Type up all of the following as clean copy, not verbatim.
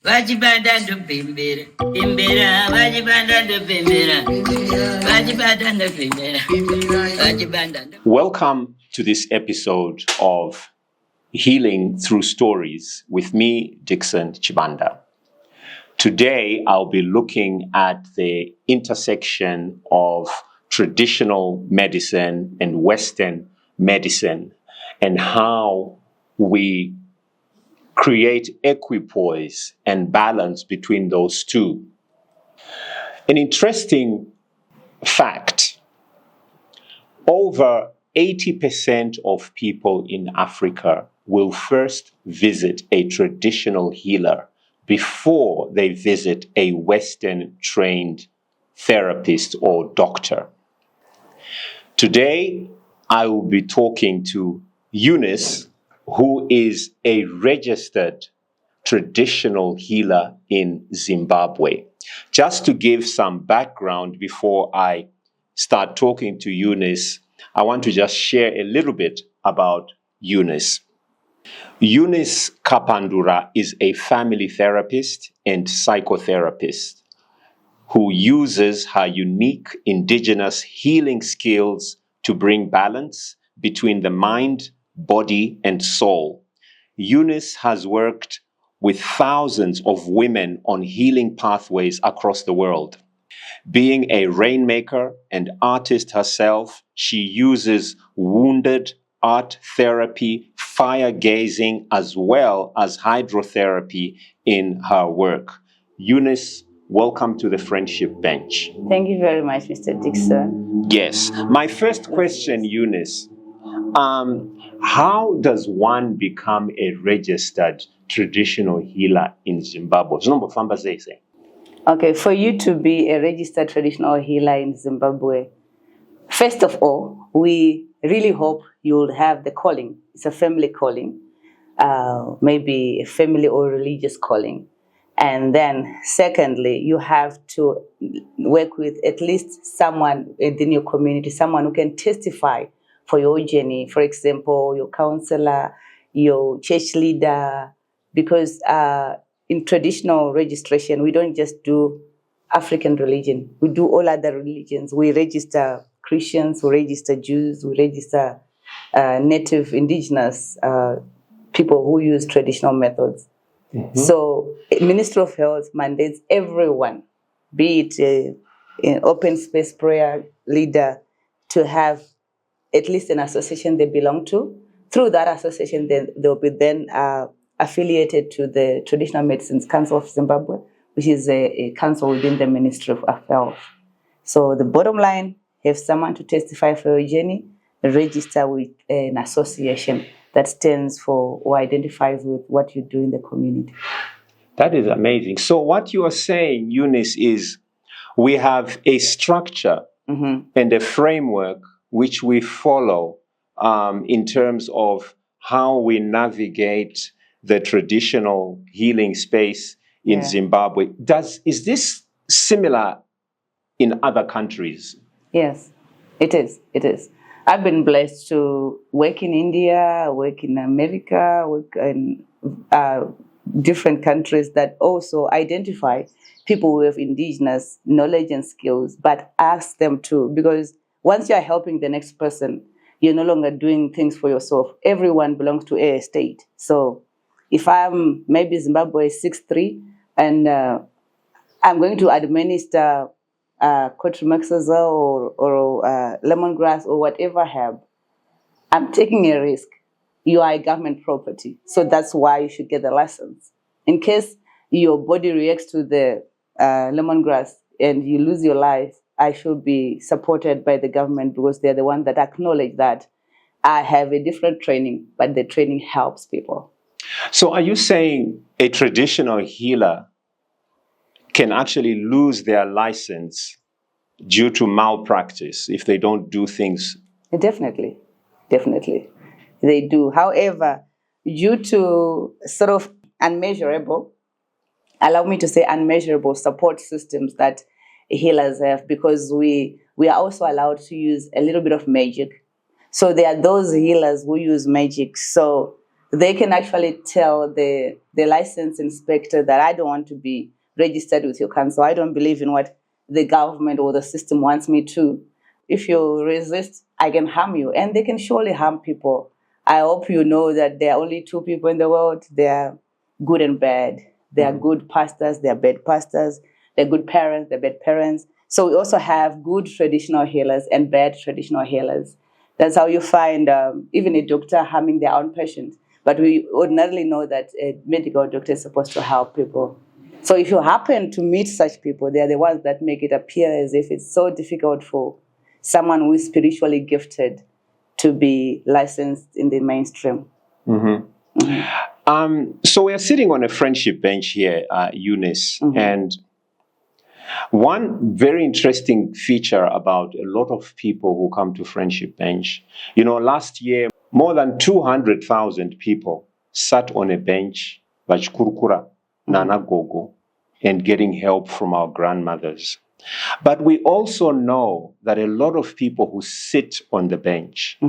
Wajibanda ndo pimbira, pimbira, wajibanda ndo pimbira, wajibanda ndo pimbira, wajibanda ndo. Welcome to this episode of Healing Through Stories with me, Dixon Chibanda. Today, I'll be looking at the intersection of traditional medicine and Western medicine and how we create equipoise and balance between those two. An interesting fact, over 80% of people in Africa will first visit a traditional healer before they visit a Western trained therapist or doctor. Today, I will be talking to Eunice, who is a registered traditional healer in Zimbabwe. Just to give some background before I start talking to Eunice, I want to just share a little bit about Eunice. Eunice Kapandura is a family therapist and psychotherapist who uses her unique indigenous healing skills to bring balance between the mind, body, and soul. Eunice has worked with thousands of women on healing pathways across the world. Being a rainmaker and artist herself, she uses wounded art therapy, fire gazing, as well as hydrotherapy in her work. Eunice, welcome to the Friendship Bench. Thank you very much, Mr. Dixon. Yes. My first question, Eunice, how does one become a registered traditional healer in Zimbabwe? Okay, for you to be a registered traditional healer in Zimbabwe, first of all, we really hope you'll have the calling. It's a family calling, maybe a family or religious calling. And then secondly, you have to work with at least someone within your community, someone who can testify for your journey. For example, your counselor, your church leader, because in traditional registration, we don't just do African religion. We do all other religions. We register Christians, we register Jews, we register native indigenous people who use traditional methods. Mm-hmm. So Ministry of Health mandates everyone, be it an open space prayer leader, to have at least an association they belong to. Through that association, they'll be then affiliated to the Traditional Medicines Council of Zimbabwe, which is a council within the Ministry of Health. So the bottom line, have someone to testify for your journey, register with an association that stands for or identifies with what you do in the community. That is amazing. So what you are saying, Eunice, is we have a structure and a framework which we follow in terms of how we navigate the traditional healing space in Zimbabwe. Is this similar in other countries? Yes, it is. It is. I've been blessed to work in India, work in America, work in different countries that also identify people who have indigenous knowledge and skills, but ask them to, because once you're helping the next person, you're no longer doing things for yourself. Everyone belongs to a state. So if I'm maybe Zimbabwe 6'3", and I'm going to administer cotrimoxazole or lemongrass or whatever herb, I'm taking a risk. You are a government property. So that's why you should get the license. In case your body reacts to the lemongrass and you lose your life, I should be supported by the government because they're the one that acknowledge that I have a different training, but the training helps people. So are you saying a traditional healer can actually lose their license due to malpractice if they don't do things? Definitely. They do. However, due to sort of unmeasurable support systems that healers have, because we are also allowed to use a little bit of magic. So there are those healers who use magic. So they can actually tell the license inspector that I don't want to be registered with your council. I don't believe in what the government or the system wants me to. If you resist, I can harm you. And they can surely harm people. I hope you know that there are only two people in the world. They are good and bad. There are good pastors, there are bad pastors. There are good parents, there are bad parents. So we also have good traditional healers and bad traditional healers. That's how you find even a doctor harming their own patient. But we ordinarily know that a medical doctor is supposed to help people. So if you happen to meet such people, they are the ones that make it appear as if it's so difficult for someone who is spiritually gifted to be licensed in the mainstream. So we're sitting on a friendship bench here, Eunice, and one very interesting feature about a lot of people who come to friendship bench, last year, more than 200,000 people sat on a bench, Vachikurukura, Nana Gogo, and getting help from our grandmothers. But we also know that a lot of people who sit on the bench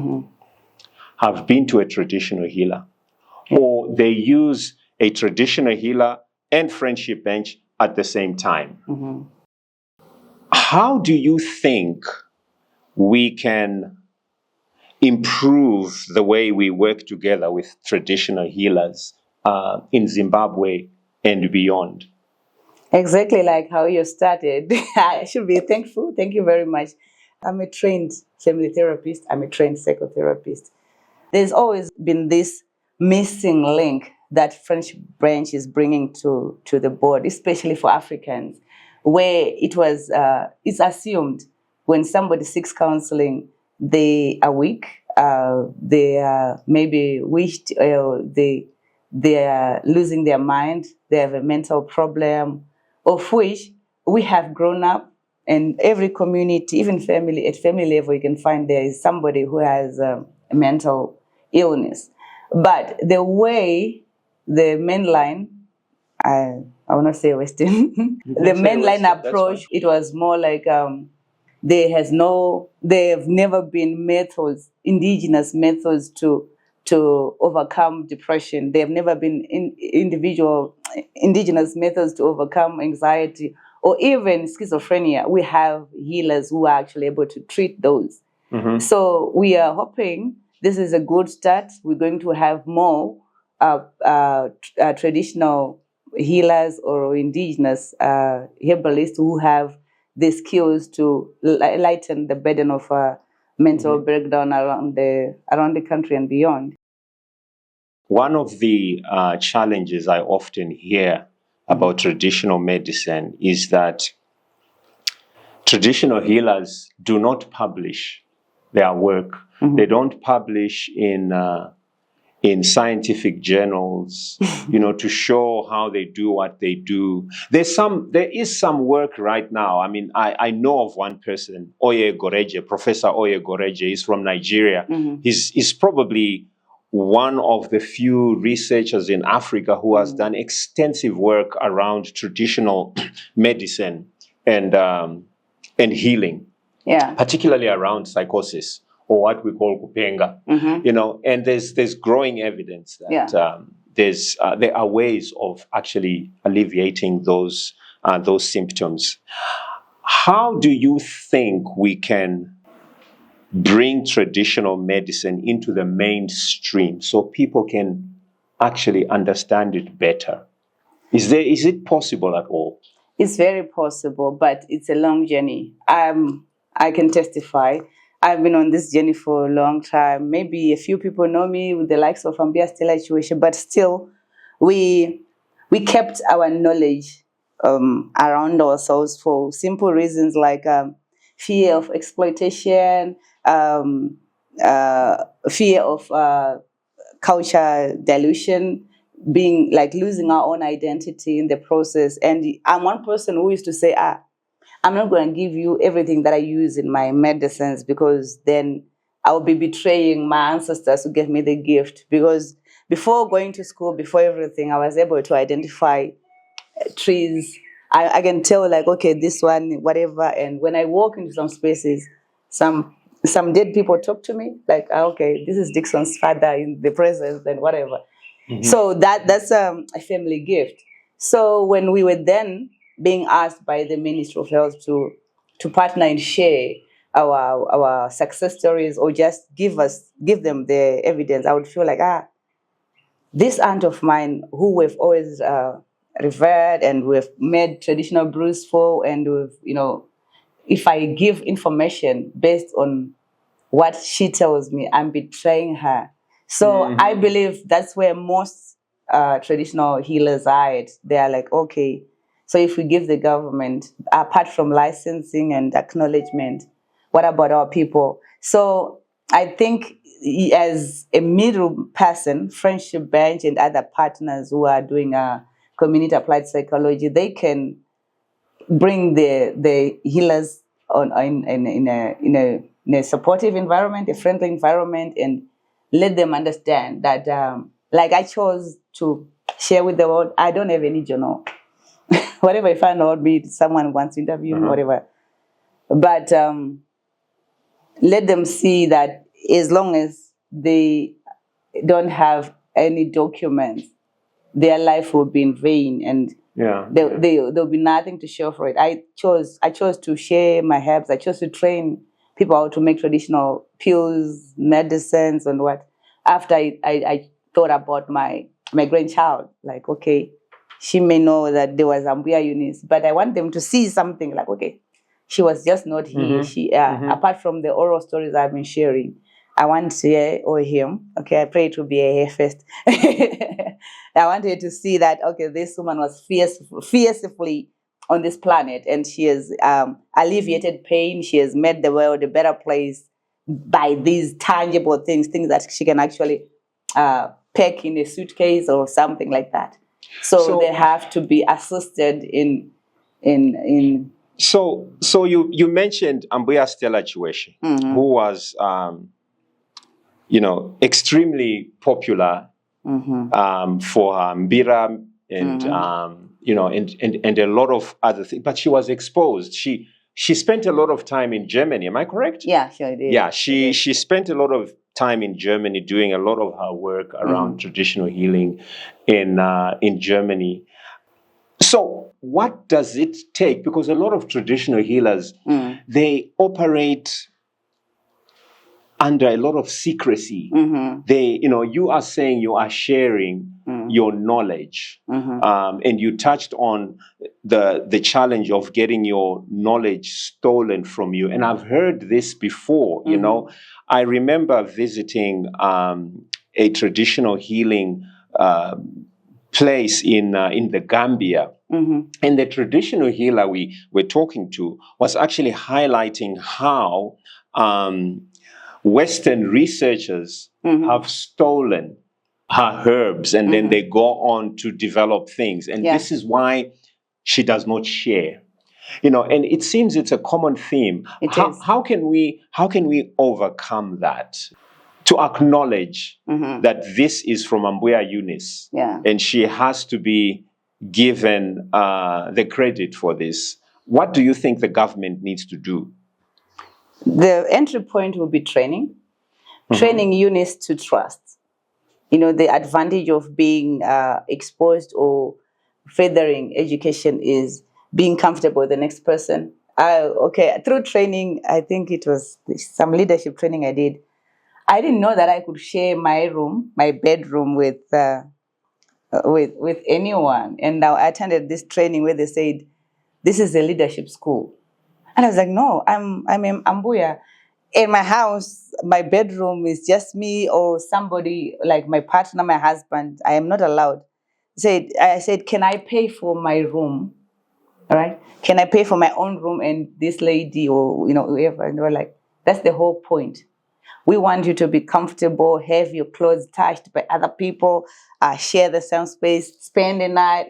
have been to a traditional healer, or they use a traditional healer and friendship bench at the same time. How do you think we can improve the way we work together with traditional healers in Zimbabwe and beyond? Exactly like how you started. I should be thankful. Thank you very much. I'm a trained family therapist. I'm a trained psychotherapist. There's always been this missing link that friendship branch is bringing to the board, especially for Africans, where it's assumed when somebody seeks counseling, they are weak, they are maybe wished, they are losing their mind, they have a mental problem, of which we have grown up, and every community, even family, at family level, you can find there is somebody who has a mental illness. But the way the mainline, I will not say Western, the mainline approach, it was more like there have never been methods, indigenous methods to overcome depression. There have never been indigenous methods to overcome anxiety or even schizophrenia. We have healers who are actually able to treat those. So we are hoping this is a good start. We're going to have more traditional healers or indigenous herbalists who have the skills to lighten the burden of mental breakdown around the country and beyond. One of the challenges I often hear about traditional medicine is that traditional healers do not publish their work. They don't publish in scientific journals, to show how they do what they do. There is some work right now. I mean, I know of one person, Oye Goreje, Professor Oye Goreje. He's from Nigeria. He's probably one of the few researchers in Africa who has done extensive work around traditional medicine and healing, particularly around psychosis, or what we call kupenga, and there's growing evidence that there are ways of actually alleviating those symptoms. How do you think we can bring traditional medicine into the mainstream so people can actually understand it better? Is it possible at all? It's very possible, but it's a long journey. I can testify. I've been on this journey for a long time. Maybe a few people know me with the likes of Ambia Stella Chiweshe, but still, we kept our knowledge around ourselves for simple reasons like fear of exploitation, fear of culture dilution, being like losing our own identity in the process. And I'm one person who used to say, I'm not going to give you everything that I use in my medicines, because then I'll be betraying my ancestors who gave me the gift. Because before going to school, before everything, I was able to identify trees. I can tell, like, okay, this one, whatever. And when I walk into some spaces, some dead people talk to me, like, okay, this is Dixon's father in the presence and whatever. So that's a family gift. So when we were then being asked by the Ministry of Health to partner and share our success stories, or just give them the evidence, I would feel like, this aunt of mine who we've always revered and we've made traditional brews for, and if I give information based on what she tells me, I'm betraying her. So I believe that's where most traditional healers are at. They are like, okay, so if we give the government, apart from licensing and acknowledgement, what about our people? So I think as a middle person, Friendship Bench and other partners who are doing community applied psychology, they can bring the healers in a supportive environment, a friendly environment, and let them understand that, like I chose to share with the world, I don't have any journal. Whatever I find out, be it someone wants to interview me, whatever. But let them see that as long as they don't have any documents, their life will be in vain, and there'll be nothing to show for it. I chose to share my herbs. I chose to train people how to make traditional pills, medicines, and what. After I thought about my grandchild, like, okay, she may know that there was Ambuya Eunice, but I want them to see something like, okay, she was just not here. She apart from the oral stories I've been sharing, I want to hear or him. Okay, I pray it will be a hair first. I want her to see that, okay, this woman was fiercely on this planet, and she has alleviated pain. She has made the world a better place by these tangible things that she can actually pack in a suitcase or something like that. So they have to be assisted in. So you mentioned Ambuya Stella Chiweshe, who was extremely popular for her mbira and and a lot of other things. But she was exposed. She spent a lot of time in Germany. Am I correct? Yeah, sure did. Yeah, she spent a lot of time in Germany doing a lot of her work around traditional healing in Germany. So what does it take? Because a lot of traditional healers, they operate under a lot of secrecy. They, you are saying you are sharing your knowledge, and you touched on the challenge of getting your knowledge stolen from you. And I've heard this before. I remember visiting a traditional healing place in the Gambia. And the traditional healer we were talking to was actually highlighting how Western researchers have stolen her herbs, and then they go on to develop things. And this is why she does not share. And it seems it's a common theme. How can we overcome that? To acknowledge that this is from Ambuya Eunice, and she has to be given the credit for this. What do you think the government needs to do? The entry point will be training Eunice to trust. The advantage of being exposed or furthering education is being comfortable with the next person. Through training, I think it was some leadership training I did. I didn't know that I could share my bedroom with anyone. And I attended this training where they said, this is a leadership school. And I was like, no, I'm in Ambuya. In my house, my bedroom is just me or somebody like my partner, my husband. I am not allowed. I said, can I pay for my room? All right? Can I pay for my own room and this lady or whoever? And they were like, that's the whole point. We want you to be comfortable, have your clothes touched by other people, share the same space, spend the night.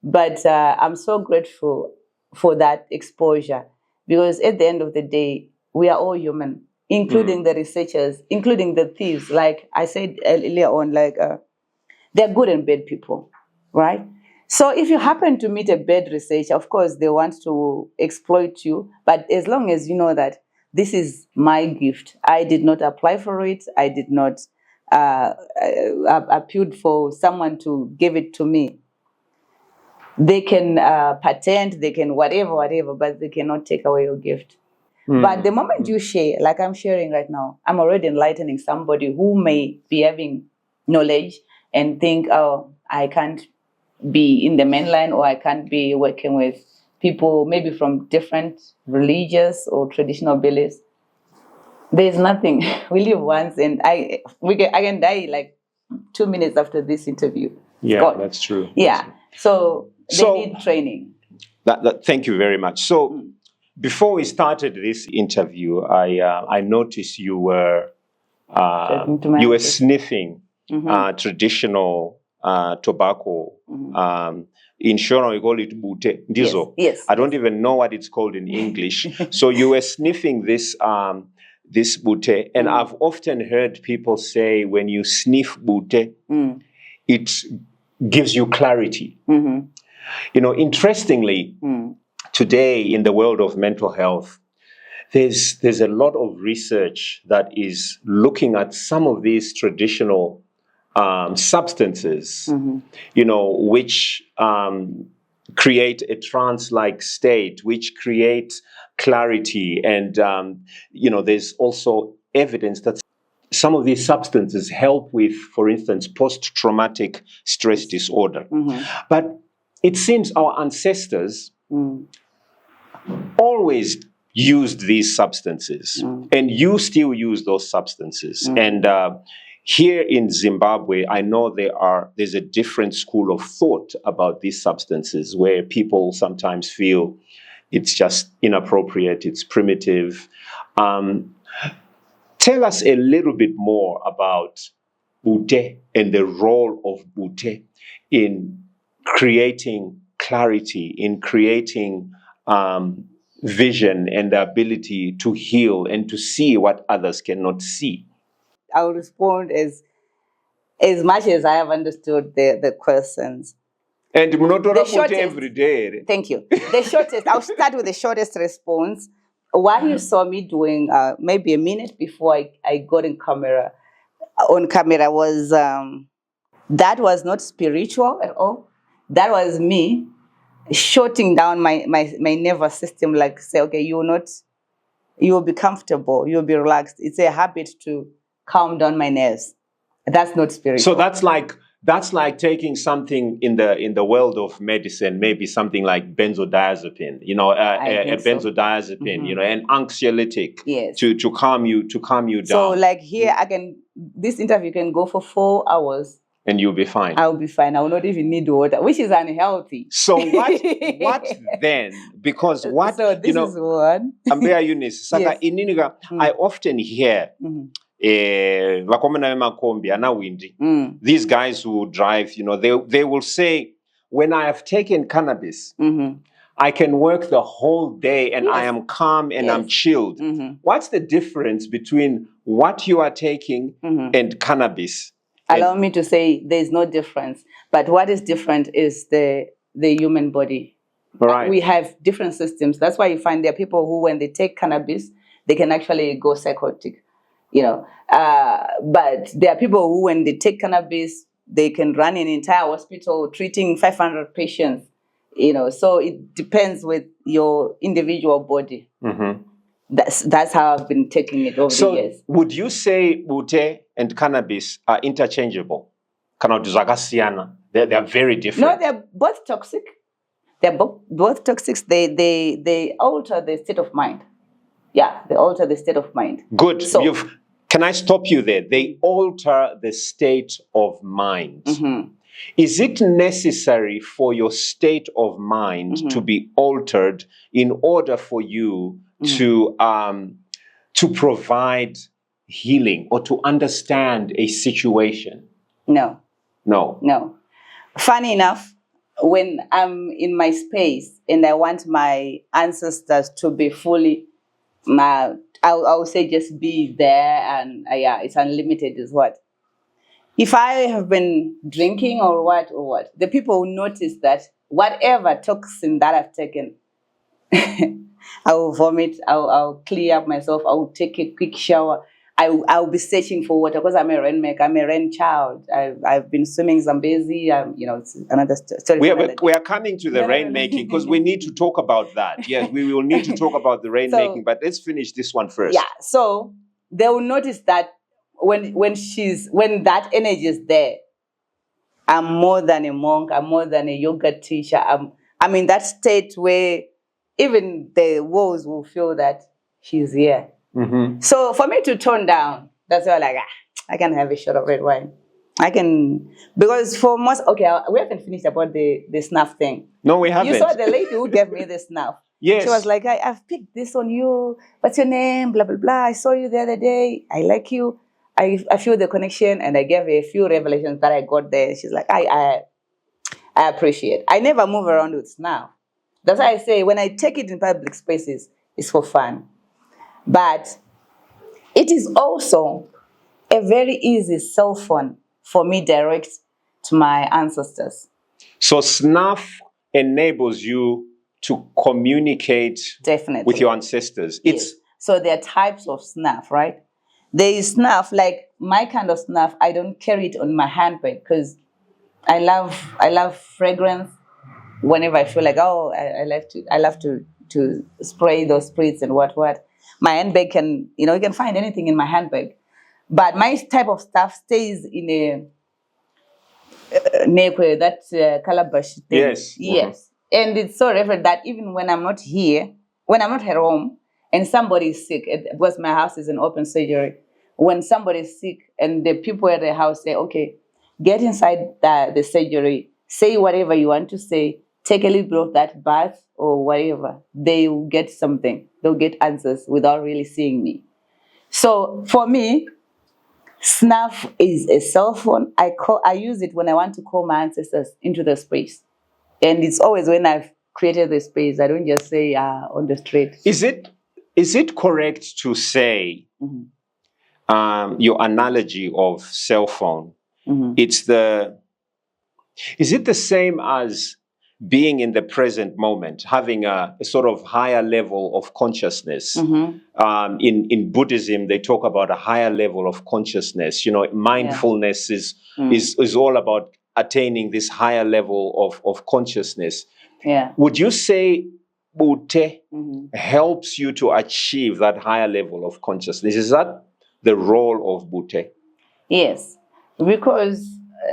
But I'm so grateful for that exposure, because at the end of the day, we are all human, including the researchers, including the thieves. Like I said earlier on, they're good and bad people, right? So if you happen to meet a bad researcher, of course, they want to exploit you. But as long as you know that this is my gift, I did not apply for it, I did not appealed for someone to give it to me. They can patent, they can whatever, but they cannot take away your gift. But the moment you share, like I'm sharing right now, I'm already enlightening somebody who may be having knowledge and think, oh, I can't be in the mainline, or I can't be working with people maybe from different religious or traditional beliefs. There's nothing. We live once, and I can die like 2 minutes after this interview. Yeah, that's true. Yeah. So they need training. Thank you very much. So before we started this interview, I noticed you were sniffing traditional tobacco. In Shona, we call it bute. Ndizo. Yes. I don't even know what it's called in English. So you were sniffing this bute, and I've often heard people say when you sniff bute, it gives you clarity. You know, interestingly, today in the world of mental health, there's a lot of research that is looking at some of these traditional substances, you know, which create a trance-like state, which create clarity. And, you know, there's also evidence that some of these substances help with, for instance, post-traumatic stress disorder. But it seems our ancestors always used these substances, and you still use those substances. And here in Zimbabwe, I know there's a different school of thought about these substances, where people sometimes feel it's just inappropriate, it's primitive. Tell us a little bit more about bute and the role of bute in creating clarity, in creating vision and the ability to heal and to see what others cannot see. I'll respond as much as I have understood the questions. And the shortest, every day. Thank you. The shortest, I'll start with the shortest response. What you saw me doing maybe a minute before I got on camera was, that was not spiritual at all. That was me shutting down my nervous system, like say, okay, you will be comfortable, you'll be relaxed. It's a habit to calm down my nerves. That's not spiritual. So that's like taking something in the world of medicine, maybe something like benzodiazepine, you know, a benzodiazepine, you know, an anxiolytic, yes, to calm you down. So like here, this interview can go for 4 hours. And you'll be fine. I'll be fine. I will not even need water, which is unhealthy. So what then? Because what, so this is one. Ambea Eunice, Saka Ininiga, I often hear these guys who drive, you know, they will say, when I have taken cannabis, I can work the whole day and I am calm and I'm chilled. What's the difference between what you are taking and cannabis? Allow me to say there's no difference. But what is different is the human body. Right. We have different systems. That's why you find there are people who, when they take cannabis, they can actually go psychotic, you know. But there are people who, when they take cannabis, they can run an entire hospital treating 500 patients, you know. So it depends with your individual body. That's how I've been taking it over the years. Would you say bute and cannabis are interchangeable? They are very different. No, they're both toxic. They're both toxic. They alter the state of mind. Yeah, they alter the state of mind. Good. So, can I stop you there? They alter the state of mind. Is it necessary for your state of mind to be altered in order for you to provide healing or to understand a situation? No. No. Funny enough, when I'm in my space and I want my ancestors to be fully, I'll say just be there, and it's unlimited is what. If I have been drinking or what, the people will notice that whatever toxin that I've taken, I will vomit, I'll clear up myself, I will take a quick shower, I'll be searching for water because I'm a rainmaker. I'm a rain child. I've been swimming Zambezi. It's another story. We are coming to the rainmaking because we need to talk about that. Yes, we will need to talk about the rainmaking, but let's finish this one first. Yeah. So they will notice that when that energy is there, I'm more than a monk. I'm more than a yoga teacher. I'm in that state where even the walls will feel that she's here. Mm-hmm. So for me to tone down, that's why I can have a shot of red wine. I can, because for most, we haven't finished about the snuff thing. No, we haven't. You saw the lady who gave me the snuff. Yes. She was like, I've picked this on you. What's your name? Blah, blah, blah. I saw you the other day. I like you. I feel the connection, and I gave her a few revelations that I got there. She's like, I appreciate. I never move around with snuff. That's why I say when I take it in public spaces, it's for fun. But it is also a very easy cell phone for me direct to my ancestors. So snuff enables you to communicate definitely with your ancestors. Yes. So there are types of snuff, right? There is snuff, like my kind of snuff, I don't carry it on my handbag because I love fragrance. Whenever I feel like, I love to spray those sprays and what. My handbag can, you can find anything in my handbag. But my type of stuff stays in a nekwe, that calabash thing. Yes. Yes. Mm-hmm. And it's so reverent that even when I'm not here, when I'm not at home, and somebody is sick, because my house is an open surgery, when somebody is sick and the people at the house say, okay, get inside the surgery, say whatever you want to say, take a little bit of that bath or whatever, they will get something. They'll get answers without really seeing me. So for me, snuff is a cell phone. I use it when I want to call my ancestors into the space. And it's always when I've created the space. I don't just say on the street. Is it correct to say your analogy of cell phone? Mm-hmm. Is it the same as being in the present moment, having a sort of higher level of consciousness? Mm-hmm. In Buddhism, they talk about a higher level of consciousness. Mindfulness is all about attaining this higher level of consciousness. Yeah. Would you say Bute helps you to achieve that higher level of consciousness? Is that the role of Bute? Yes, because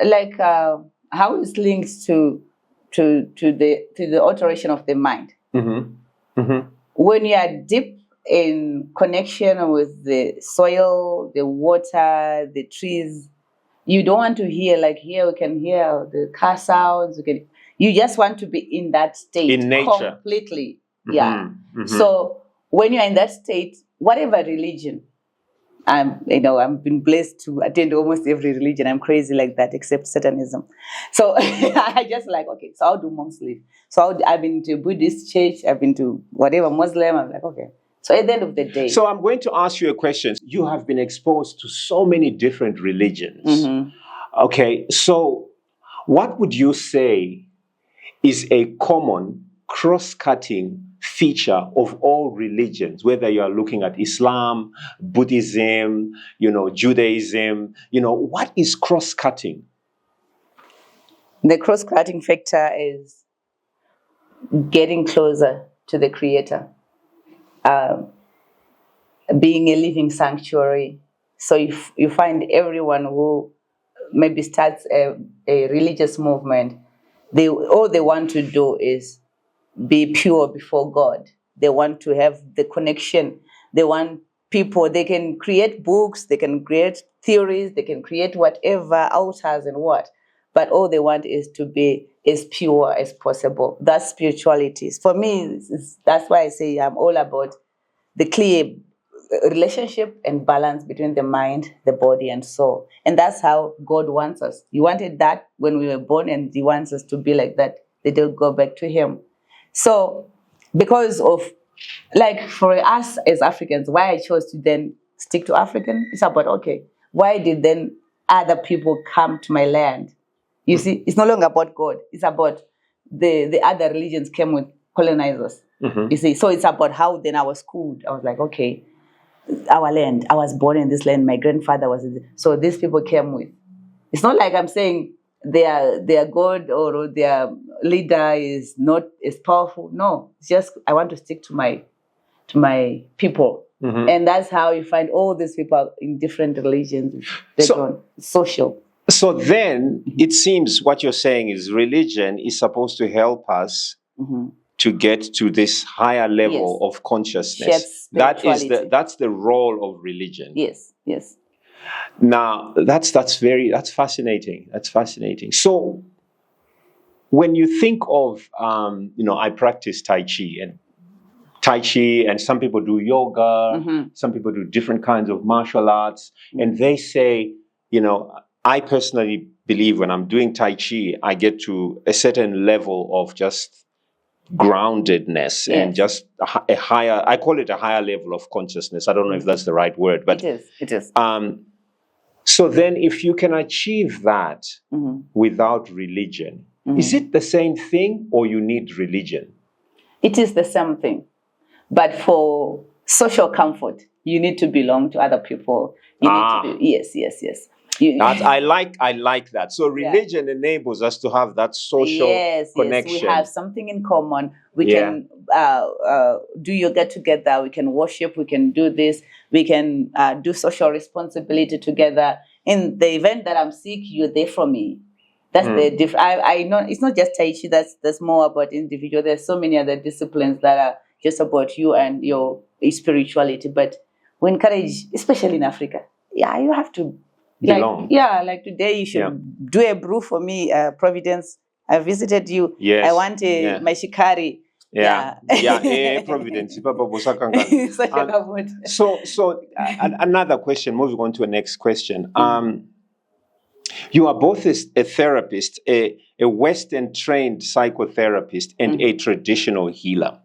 how it's linked to the alteration of the mind. Mm-hmm. Mm-hmm. When you are deep in connection with the soil, the water, the trees, you don't want to hear here we can hear the car sounds. You just want to be in that state in nature completely. Mm-hmm. Yeah. Mm-hmm. So when you're in that state, whatever religion, I've been blessed to attend almost every religion. I'm crazy like that, except Satanism. So I just okay, so how do monks live? So I've been to Buddhist church, I've been to whatever Muslim. I'm like, okay. So at the end of the day. So I'm going to ask you a question. You have been exposed to so many different religions. Mm-hmm. Okay, so what would you say is a common cross-cutting feature of all religions, whether you are looking at Islam, Buddhism, Judaism, what is cross-cutting? The cross-cutting factor is getting closer to the Creator, being a living sanctuary. So you find everyone who maybe starts a religious movement, all they want to do is be pure before God. They want to have the connection. They want people, they can create books, they can create theories, they can create whatever, altars and what. But all they want is to be as pure as possible. That's spirituality. For me, that's why I say I'm all about the clear relationship and balance between the mind, the body, and soul. And that's how God wants us. He wanted that when we were born, and He wants us to be like that. They don't go back to Him. So, because of, for us as Africans, why I chose to then stick to African, it's about, okay, why did then other people come to my land? You see, it's no longer about God. It's about the other religions came with colonizers. Mm-hmm. You see, so it's about how then I was schooled. I was like, okay, our land. I was born in this land. My grandfather was in so these people came with. It's not like I'm saying their God or their leader is not as powerful. No, it's just I want to stick to my people. Mm-hmm. And that's how you find all these people in different religions. Social. So then it seems what you're saying is religion is supposed to help us to get to this higher level of consciousness. That's the role of religion. Yes. Now that's fascinating. That's fascinating. So when you think of I practice Tai Chi, and some people do yoga, some people do different kinds of martial arts, and they say, I personally believe when I'm doing Tai Chi, I get to a certain level of just groundedness and just a higher, I call it a higher level of consciousness. I don't know if that's the right word, but it is. So then if you can achieve that without religion, is it the same thing or you need religion? It is the same thing. But for social comfort, you need to belong to other people. You need to be, yes. I like that. So religion enables us to have that social connection. Yes, we have something in common. We can do yoga together. We can worship. We can do this. We can do social responsibility together. In the event that I'm sick, you're there for me. That's the difference. I know it's not just Tai Chi. That's more about individual. There's so many other disciplines that are just about you and your spirituality. But we encourage, especially in Africa, you have to belong. Like today you should do a brew for me, Providence. I visited you. Yes. I want my shikari. Providence. So another question, moving on to the next question. You are both a therapist, a Western trained psychotherapist and a traditional healer.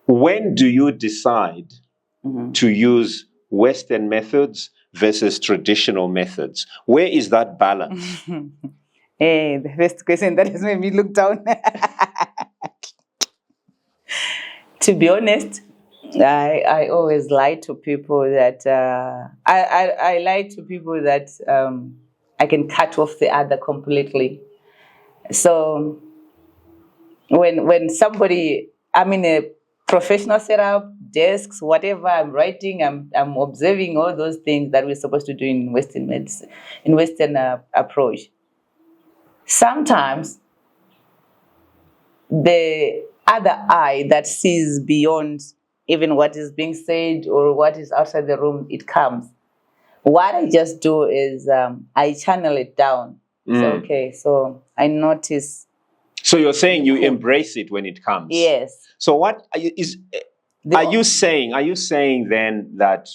When do you decide to use Western methods versus traditional methods? Where is that balance? Hey, the first question that has made me look down. To be honest, I always lie to people that I lie to people that I can cut off the other completely. So when somebody, I'm in a professional setup, desks, whatever, I'm writing, I'm observing all those things that we're supposed to do in Western medicine, in Western approach. Sometimes the other eye that sees beyond even what is being said or what is outside the room, it comes. What I just do is I channel it down. So I notice. So you're saying you embrace it when it comes? Yes. So what are you saying? Are you saying then that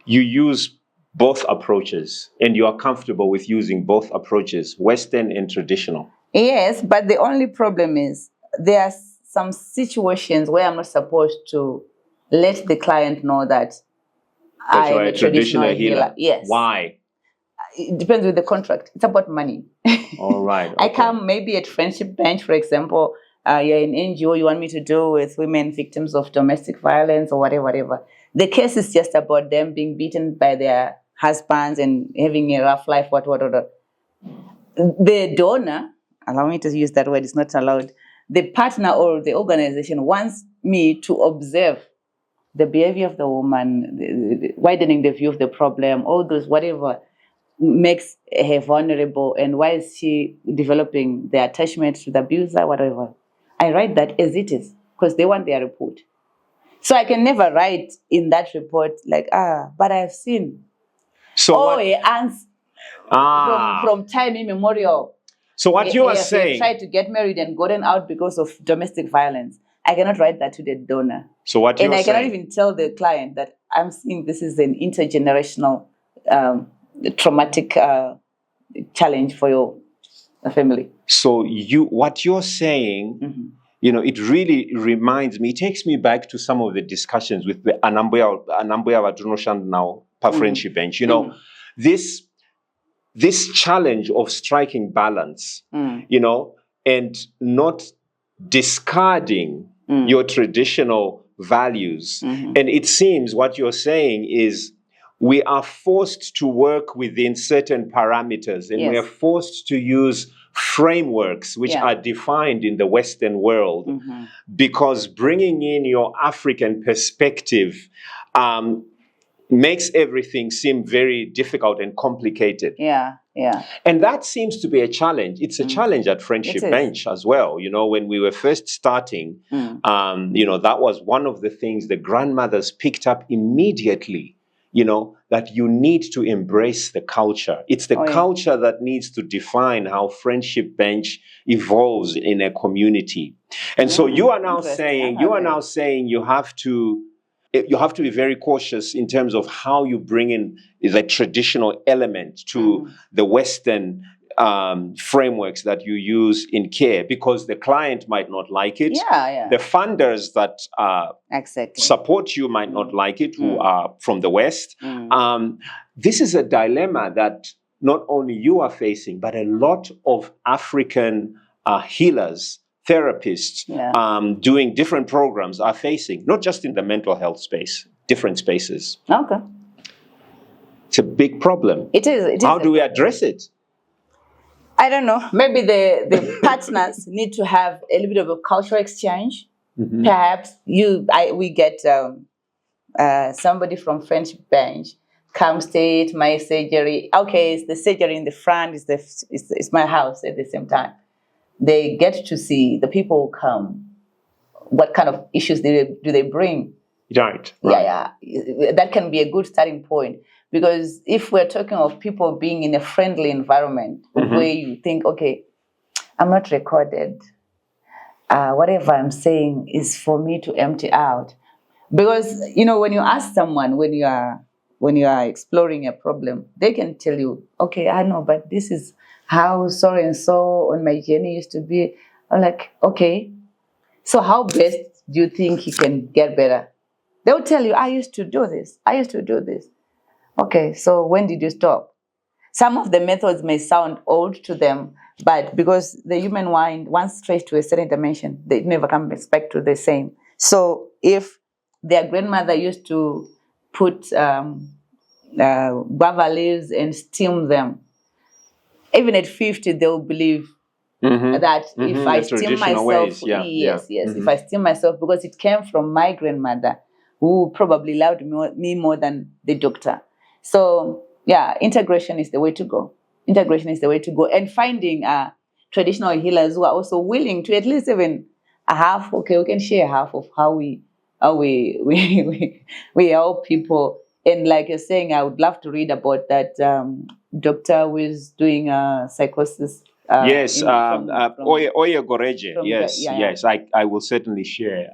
you use both approaches and you are comfortable with using both approaches, Western and traditional? Yes, but the only problem is there are some situations where I'm not supposed to let the client know that I am a traditional healer. Yes. Why? It depends with the contract. It's about money. All right. Okay. I come maybe at Friendship Bench, for example. You're an NGO, you want me to do with women victims of domestic violence or whatever. The case is just about them being beaten by their husbands and having a rough life, what. The donor, allow me to use that word, it's not allowed. The partner or the organization wants me to observe the behavior of the woman, widening the view of the problem, all those, whatever makes her vulnerable, and why is she developing the attachment to the abuser, whatever. I write that as it is because they want their report. So I can never write in that report like, but I've seen. So from time immemorial. So what you are saying, they tried to get married and gotten out because of domestic violence. I cannot write that to the donor. So what you are saying, and I cannot even tell the client that I'm seeing this is an intergenerational traumatic challenge for your family. So what you're saying, it really reminds me. It takes me back to some of the discussions with the Anambuya now Friendship Bench. This challenge of striking balance, and not discarding your traditional values. And it seems what you're saying is we are forced to work within certain parameters, and we are forced to use frameworks which are defined in the Western world, because bringing in your African perspective makes everything seem very difficult and complicated. And that seems to be a challenge. It's a challenge at Friendship Bench as well. You know, when we were first starting, you know, that was one of the things the grandmothers picked up immediately, you know, that you need to embrace the culture. It's the culture that needs to define how Friendship Bench evolves in a community. And so you are now saying, you have to be very cautious in terms of how you bring in the traditional element to the Western frameworks that you use in care, because the client might not like it. The funders that support you might not like it, who are from the West. This is a dilemma that not only you are facing, but a lot of African healers, therapists doing different programs are facing, not just in the mental health space, different spaces. It's a big problem. It is. How do we address it? I don't know. Maybe the partners need to have a little bit of a cultural exchange. Perhaps we get somebody from Friendship Bench come stay at my surgery. Okay, it's the surgery in the front. It's my house at the same time. They get to see the people who come. What kind of issues do they bring? Right. That can be a good starting point. Because if we're talking of people being in a friendly environment where you think, okay, I'm not recorded. Whatever I'm saying is for me to empty out. Because, you know, when you ask someone, when you are exploring a problem, they can tell you, okay, I know, but this is how so and so on my journey used to be. I'm like, okay, so how best do you think he can get better? They'll tell you, I used to do this. Okay, so when did you stop? Some of the methods may sound old to them, but because the human mind, once stretched to a certain dimension, they never come back to the same. So if their grandmother used to put guava leaves and steam them, even at 50, they'll believe that if I steam myself, if I steam myself, because it came from my grandmother, who probably loved me more than the doctor. So, integration is the way to go. And finding traditional healers who are also willing to at least even half, we can share half of how we help people. And like you're saying, I would love to read about that doctor who is doing psychosis. Yes, Oya Goreje. Yes, I will certainly share.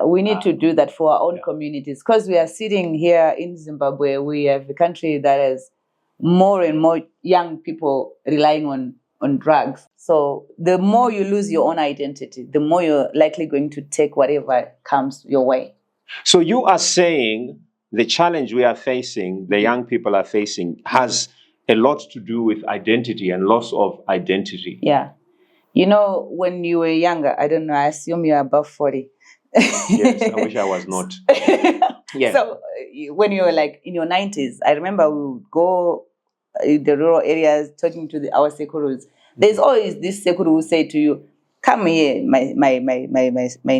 We need to do that for our own communities, because we are sitting here in Zimbabwe. We have a country that has more and more young people relying on drugs. So the more you lose your own identity, the more you're likely going to take whatever comes your way. So you are saying the challenge we are facing, the young people are facing, has a lot to do with identity and loss of identity. Yeah. You know, when you were younger, I don't know, I assume you're above 40. Yes, I wish I was not. Yeah. So when you were like in your 90s, I remember we would go in the rural areas talking to our sekurus. There's always this sekuru who say to you, come here, my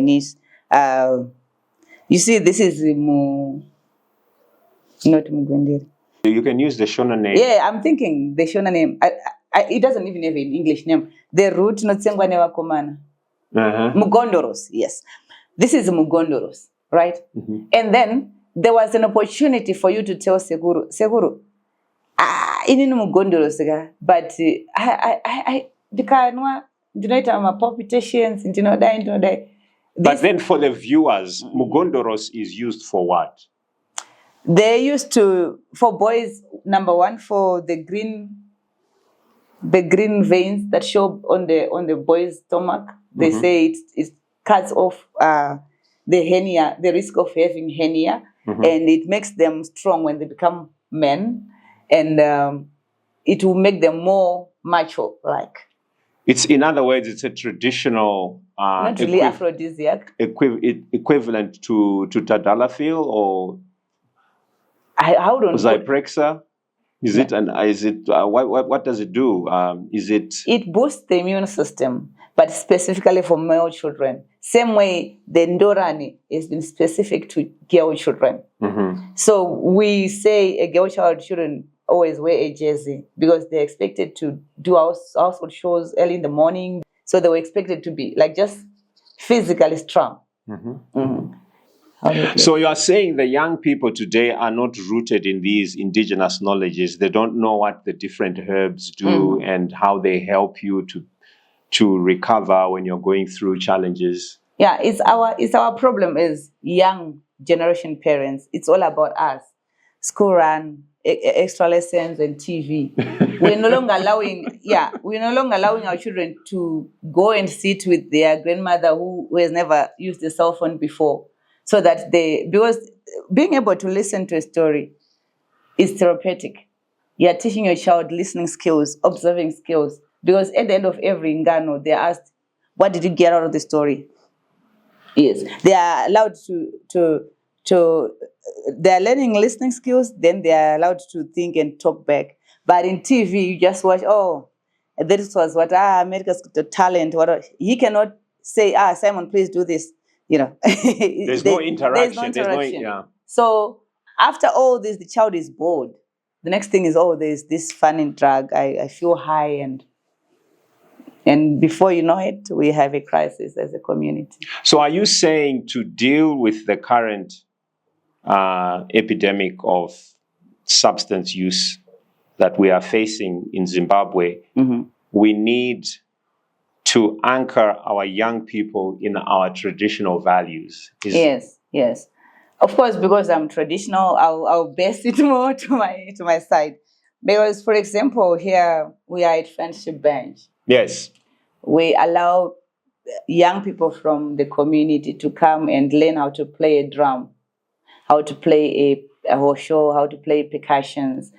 niece. You see, this is not Mugwendere. You can use the Shona name. Yeah, I'm thinking the Shona name. It doesn't even have an English name. The root not Sengwanewa Komana. Mugondoros, yes. This is Mugondoros, right? And then there was an opportunity for you to tell Seguru, ini Mugondoros, but I my palpitations, die. But then for the viewers, Mugondoros is used for what? They used to, for boys, number one, for the green veins that show on the boy's stomach. They say it cuts off the hernia, the risk of having hernia, and it makes them strong when they become men, and it will make them more macho-like. It's, in other words, it's a traditional Not really aphrodisiac. equivalent to tadalafil or How don't Zyprexa. Is it, and is it, what does it do? Is it? It boosts the immune system, but specifically for male children. Same way the Ndorani has been specific to girl children. So we say a girl child shouldn't always wear a jersey because they're expected to do household chores early in the morning. So they were expected to be like just physically strong. So you are saying the young people today are not rooted in these indigenous knowledges. They don't know what the different herbs do and how they help you to recover when you're going through challenges. Yeah, it's our problem as young generation parents. It's all about us. School run, extra lessons, and TV. We're no longer allowing our children to go and sit with their grandmother who has never used a cell phone before. So that because being able to listen to a story is therapeutic. You're teaching your child listening skills, observing skills. Because at the end of every ngano, they're asked, what did you get out of the story? Yes. They are allowed they're learning listening skills, then they are allowed to think and talk back. But in TV, you just watch, this was what, America's Got Talent. He cannot say, Simon, please do this. There's no interaction. So after all this, the child is bored. The next thing is, there's this fun drug. I feel high, and before you know it, we have a crisis as a community. So are you saying to deal with the current epidemic of substance use that we are facing in Zimbabwe, we need to anchor our young people in our traditional values? Yes. Of course, because I'm traditional, I'll base it more to my side. Because, for example, here we are at Friendship Bench. Yes. We allow young people from the community to come and learn how to play a drum, how to play a hosho, how to play percussions.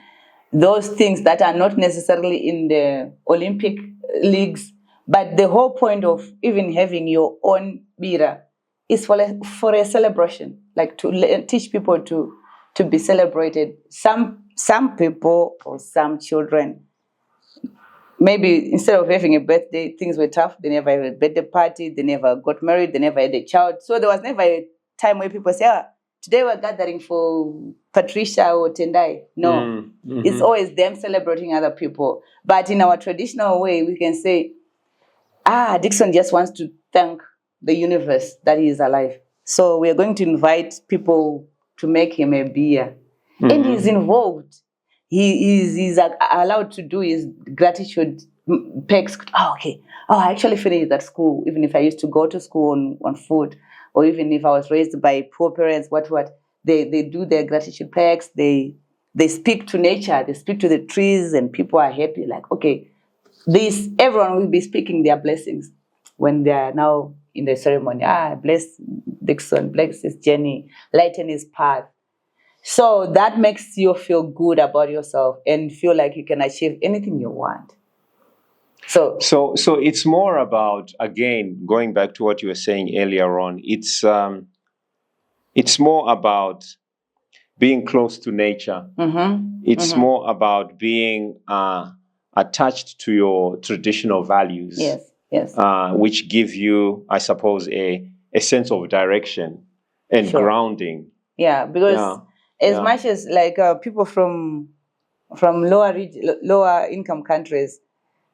Those things that are not necessarily in the Olympic leagues. But the whole point of even having your own bira is for a celebration, like to teach people to be celebrated. Some people or some children, maybe instead of having a birthday, things were tough. They never had a birthday party. They never got married. They never had a child. So there was never a time where people say, today we're gathering for Patricia or Tendai. No, it's always them celebrating other people. But in our traditional way, we can say, Dixon just wants to thank the universe that he is alive. So we are going to invite people to make him a beer. And he's involved. He's allowed to do his gratitude pegs. I actually finished that school, even if I used to go to school on foot, or even if I was raised by poor parents, what. They do their gratitude pegs. They speak to nature. They speak to the trees, and people are happy. Like, everyone will be speaking their blessings when they are now in the ceremony. Bless Dixon, bless his journey, lighten his path. So that makes you feel good about yourself and feel like you can achieve anything you want. So it's more about, again, going back to what you were saying earlier on, it's more about being close to nature. It's more about being attached to your traditional values. Yes. Which give you, I suppose, a sense of direction and grounding. Yeah, because as much as like people from lower income countries,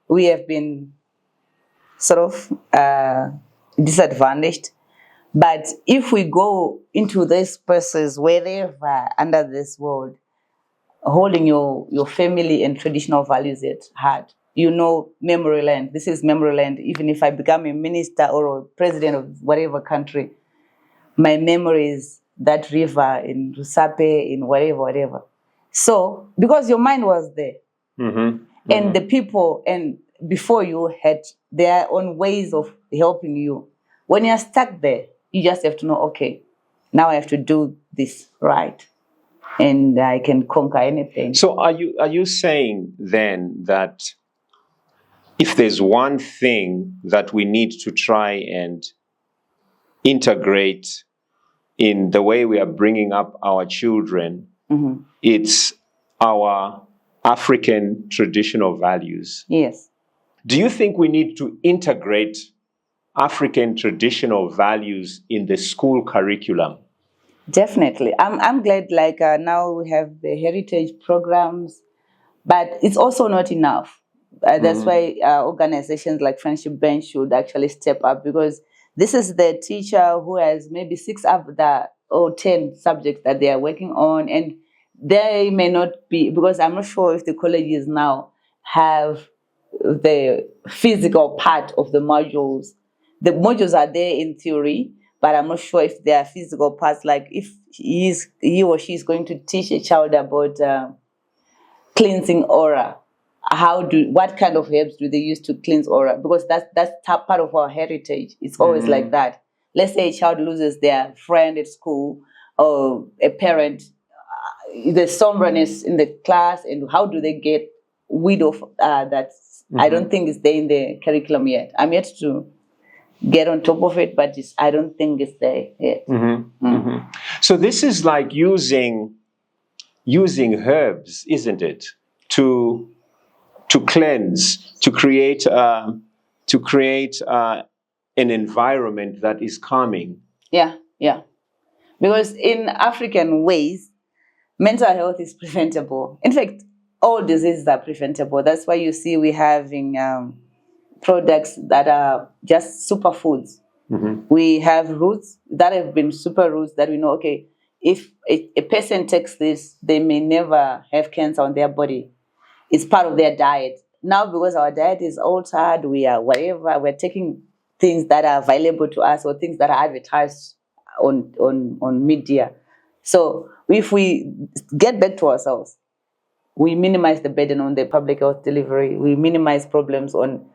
we have been sort of disadvantaged. But if we go into these places, wherever under this world, holding your family and traditional values at heart, memory land. This is memory land. Even if I become a minister or a president of whatever country, my memory is that river in Rusape, in whatever. So, because your mind was there, and the people and before you had their own ways of helping you. When you're stuck there, you just have to know, now I have to do this right, and I can conquer anything. So are you saying then that if there's one thing that we need to try and integrate in the way we are bringing up our children, it's our African traditional values. Yes. Do you think we need to integrate African traditional values in the school curriculum? Definitely. I'm glad now we have the heritage programs, but it's also not enough. That's why organizations like Friendship Bench should actually step up, because this is the teacher who has maybe 6 or 10 subjects that they are working on, and they may not be, because I'm not sure if the colleges now have the physical part of the modules. The modules are there in theory, but I'm not sure if there are physical parts, like if he or she is going to teach a child about cleansing aura. What kind of herbs do they use to cleanse aura? Because that's part of our heritage. It's always like that. Let's say a child loses their friend at school, or a parent, the somberness in the class, and how do they get rid of that? I don't think it's there in the curriculum yet. I'm yet to get on top of it, but I don't think it's there yet. So this is like using herbs, isn't it, to cleanse, to create an environment that is calming. Yeah. Because in African ways, mental health is preventable. In fact, all diseases are preventable. That's why you see we're having products that are just superfoods. We have roots that have been super roots that we know, okay, if a person takes this, they may never have cancer on their body. It's part of their diet. Now, because our diet is altered, we're taking things that are available to us, or things that are advertised on media. So if we get back to ourselves, we minimize the burden on the public health delivery. We minimize problems on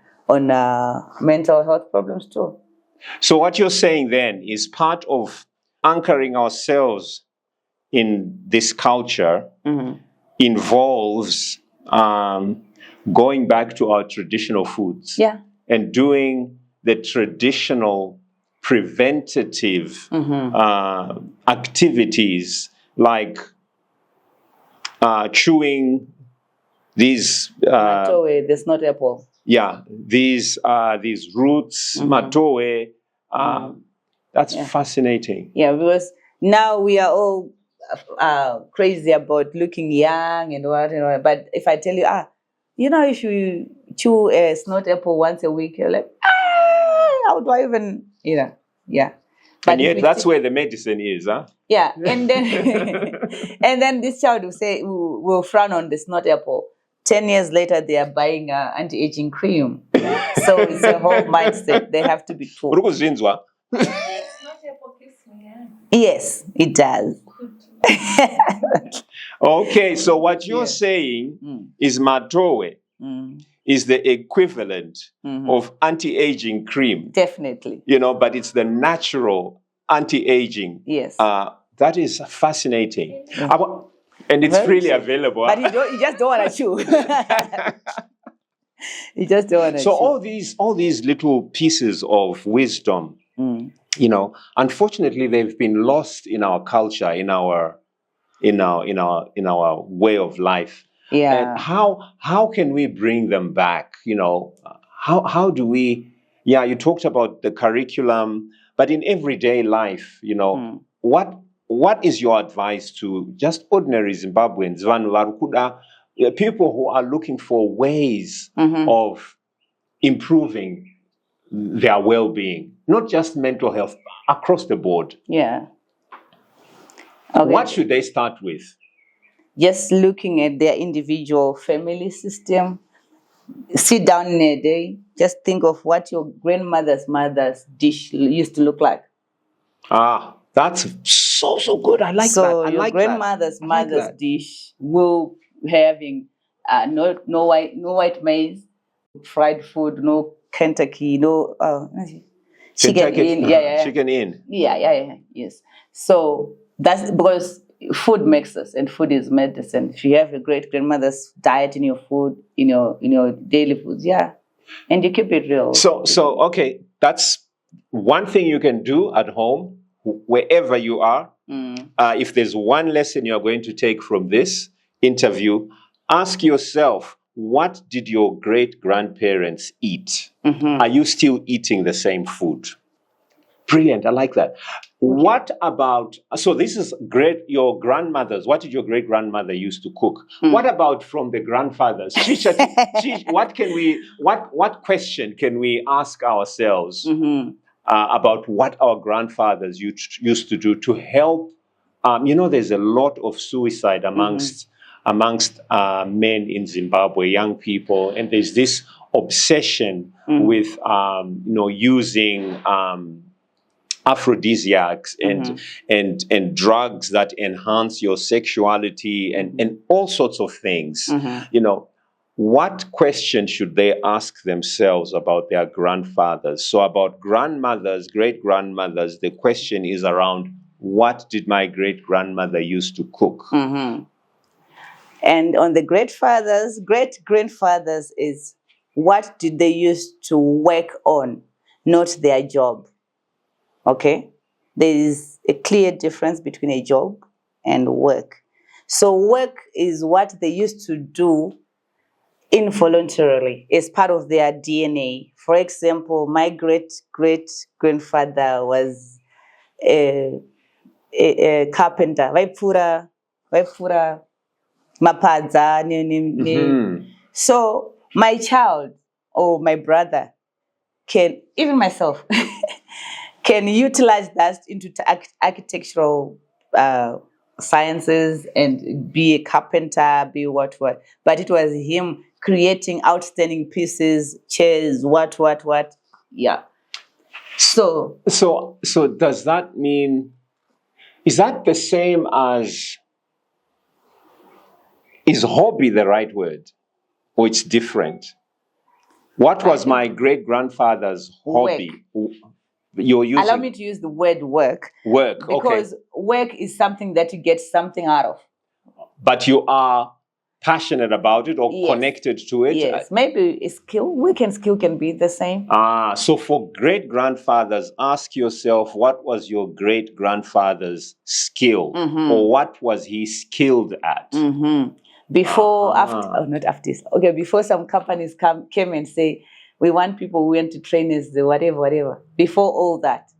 mental health problems too. So what you're saying then is part of anchoring ourselves in this culture involves going back to our traditional foods, and doing the traditional preventative activities, like chewing these matoe, the snot apple. These roots, matoe. That's fascinating. Yeah, because now we are all crazy about looking young and what. But if I tell you, if you chew a snot apple once a week, you're like, how do I even, But and yet that's where the medicine is, huh? Yeah, and then and then this child will frown on the snot apple. 10 years later, they are buying anti-aging cream. So it's a whole mindset. They have to be taught. Yes, it does. Okay, so what you're saying is matoe is the equivalent of anti-aging cream. Definitely. But it's the natural anti-aging. Yes. That is fascinating. And it's freely available. But you just don't want to chew. You just don't want to chew. So all these little pieces of wisdom, unfortunately, they've been lost in our culture, in our way of life. Yeah. And how can we bring them back? How do we? Yeah, you talked about the curriculum, but in everyday life, what is your advice to just ordinary Zimbabweans, people who are looking for ways of improving their well-being, not just mental health, across the board? Yeah. Okay. What should they start with? Just looking at their individual family system. Sit down in a day. Just think of what your grandmother's mother's dish used to look like. That's so good. I like that. So your grandmother's mother's dish will having no white maize, fried food, no Kentucky, no chicken in. Chicken in. Yeah. Yes. So that's because food makes us, and food is medicine. If you have a great grandmother's diet in your food, in your daily foods, And you keep it real. So okay, that's one thing you can do at home, wherever you are. If there's one lesson you're going to take from this interview, ask yourself, what did your great-grandparents eat? Are you still eating the same food? Brilliant, I like that. What about, so this is great, your grandmothers, what did your great-grandmother used to cook? What about from the grandfathers? What question can we ask ourselves about what our grandfathers used to do to help? There's a lot of suicide amongst men in Zimbabwe, young people, and there's this obsession with using aphrodisiacs and drugs that enhance your sexuality and all sorts of things. What question should they ask themselves about their grandfathers? So about grandmothers, great-grandmothers, the question is around, what did my great-grandmother used to cook? And on the great-grandfathers is, what did they used to work on, not their job? Okay? There is a clear difference between a job and work. So work is what they used to do involuntarily as part of their DNA. For example, my great-grandfather was a carpenter. Vaipfura mapadza. So my child or my brother can, even myself, can utilize that into architectural sciences and be a carpenter, be what. But it was him creating outstanding pieces, chairs, what. Yeah. So does that mean, is that the same as, is hobby the right word? Or it's different? What was my great-grandfather's hobby? You're using... Allow me to use the word work. Work, because work is something that you get something out of. But you are passionate about it or connected to it? Yes, maybe a skill. Work and skill can be the same. So for great-grandfathers, ask yourself, what was your great-grandfather's skill? Or what was he skilled at? Before, not after this. Okay, before some companies came and say, we want people who went to train as the whatever. Before all that.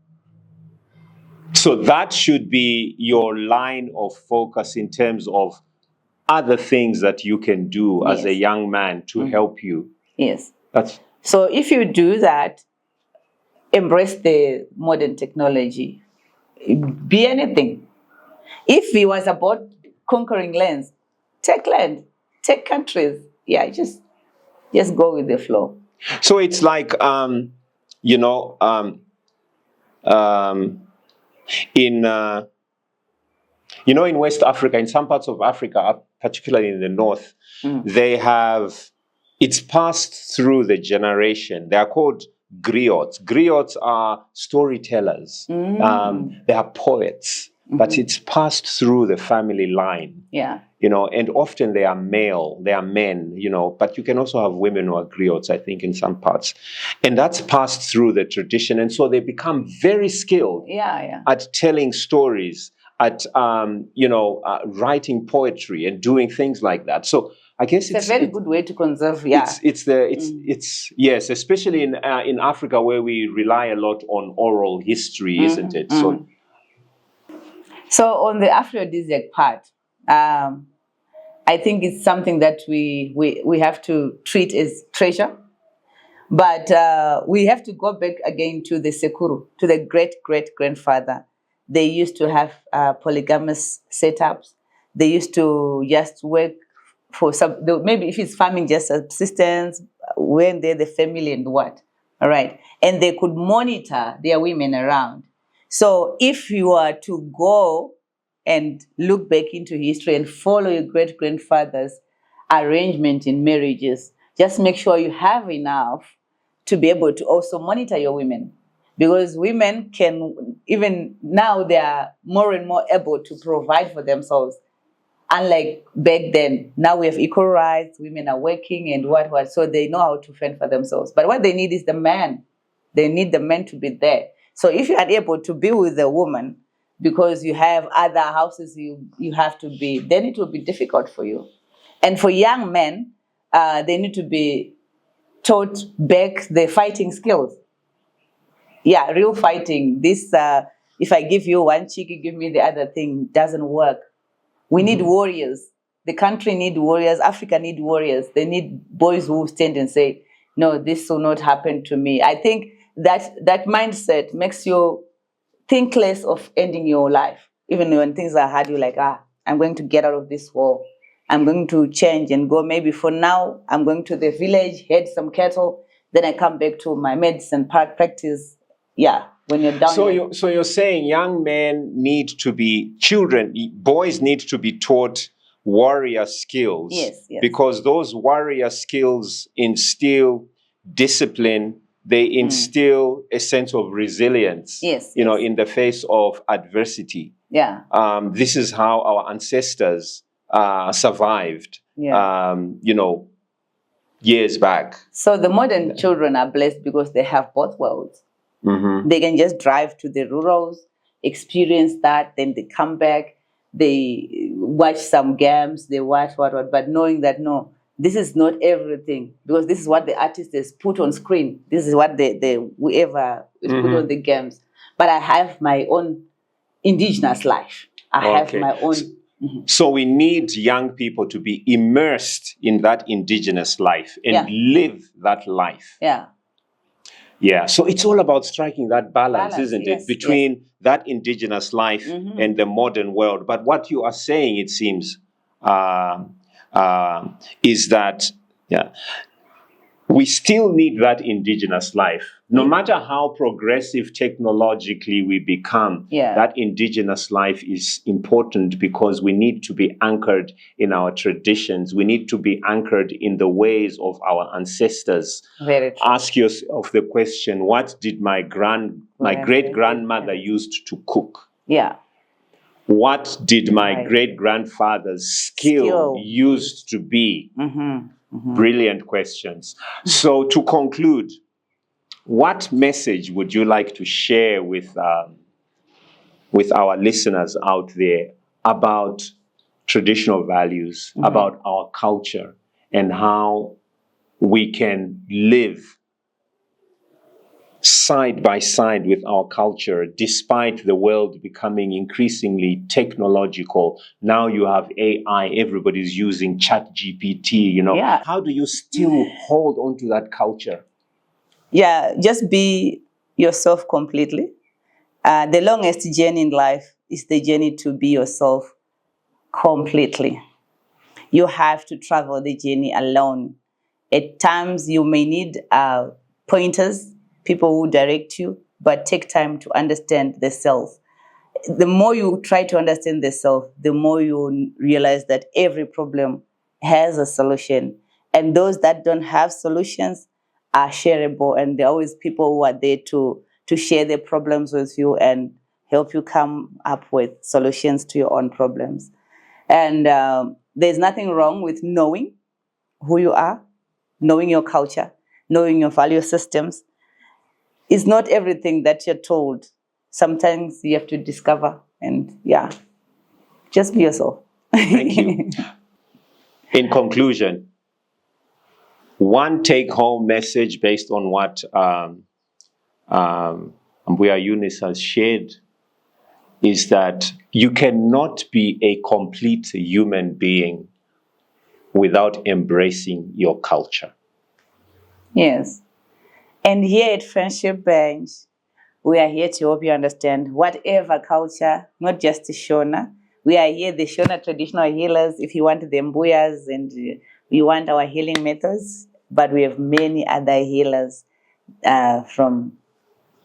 So that should be your line of focus in terms of other things that you can do as a young man to help you. Yes. So if you do that, embrace the modern technology. Be anything. If it was about conquering lands, take land, take countries. Yeah, just go with the flow. So it's like, in West Africa, in some parts of Africa, particularly in the north, they have, it's passed through the generation. They are called griots. Griots are storytellers. They are poets, but it's passed through the family line. Yeah. And often they are male, they are men, but you can also have women who are griots, I think, in some parts. And that's passed through the tradition. And so they become very skilled at telling stories, at, writing poetry and doing things like that. So I guess it's a very good way to conserve. Yes, especially in Africa where we rely a lot on oral history, isn't it? So on the aphrodisiac part, I think it's something that we have to treat as treasure. But we have to go back again to the Sekuru, to the great-great-grandfather. They used to have polygamous setups. They used to just work for maybe if it's farming, just subsistence, when they're the family and what. All right. And they could monitor their women around. So if you are to go and look back into history and follow your great-grandfather's arrangement in marriages, just make sure you have enough to be able to also monitor your women. Because women can, even now, they are more and more able to provide for themselves. Unlike back then, now we have equal rights, women are working and what, so they know how to fend for themselves. But what they need is the man. They need the man to be there. So if you are able to be with a woman because you have other houses you have to be, then it will be difficult for you. And for young men, they need to be taught back the fighting skills. Yeah, real fighting. This, if I give you one cheek, you give me the other thing, doesn't work. We need warriors. The country need warriors. Africa need warriors. They need boys who stand and say, no, this will not happen to me. I think that mindset makes you think less of ending your life. Even when things are hard, you're like, I'm going to get out of this war. I'm going to change and go. Maybe for now, I'm going to the village, head some cattle. Then I come back to my medicine practice. Yeah, when you're down. So you're saying young men need to be, boys need to be taught warrior skills. Yes. Because those warrior skills instill discipline. They instill a sense of resilience. Yes. In the face of adversity. Yeah. This is how our ancestors survived. Yeah. Years back. So the modern children are blessed because they have both worlds. Mm-hmm. They can just drive to the rurals, experience that, then they come back, they watch some games, they watch what, but knowing that, no, this is not everything, because this is what the artist has put on screen. This is what whoever is put on the games. But I have my own indigenous life. I have my own. So we need young people to be immersed in that indigenous life and live that life. Yeah. Yeah, so it's all about striking that balance, isn't it? Between that indigenous life and the modern world. But what you are saying, it seems, is that we still need that indigenous life. No matter how progressive technologically we become, that indigenous life is important because we need to be anchored in our traditions. We need to be anchored in the ways of our ancestors. Very true. Ask yourself the question, what did my great-grandmother used to cook? Yeah. What did my great-grandfather's skill used to be? Brilliant questions. So to conclude, what message would you like to share with our listeners out there about traditional values, about our culture, and how we can live side by side with our culture, despite the world becoming increasingly technological? Now you have AI, everybody's using ChatGPT, How do you still hold on to that culture? Yeah, just be yourself completely. The longest journey in life is the journey to be yourself completely. You have to travel the journey alone. At times you may need pointers, people who direct you, but take time to understand the self. The more you try to understand the self, the more you realize that every problem has a solution. And those that don't have solutions are shareable, and there are always people who are there to share their problems with you and help you come up with solutions to your own problems. And there's nothing wrong with knowing who you are, knowing your culture, knowing your value systems. It's not everything that you're told. Sometimes you have to discover, and just be yourself. Thank you. In conclusion, one take-home message based on what Eunice has shared is that you cannot be a complete human being without embracing your culture. Yes. And here at Friendship Bench, we are here to help you understand whatever culture, not just the Shona. We are here, the Shona traditional healers, if you want the Mbuyas and we want our healing methods, but we have many other healers from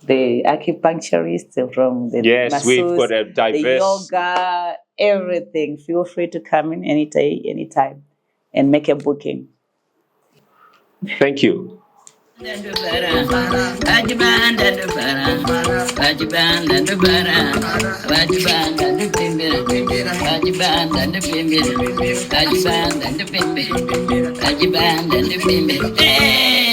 the acupuncturists, from the masseuse, we've got a diverse... the yoga, everything. Feel free to come in any day, anytime, and make a booking. Thank you. Rajiband and the Bara, Rajiband and the Bara, Rajiband and the Pimbir, Rajiband and the Pimbir, Rajiband and the Pimbir, Rajiband and the Pimbir.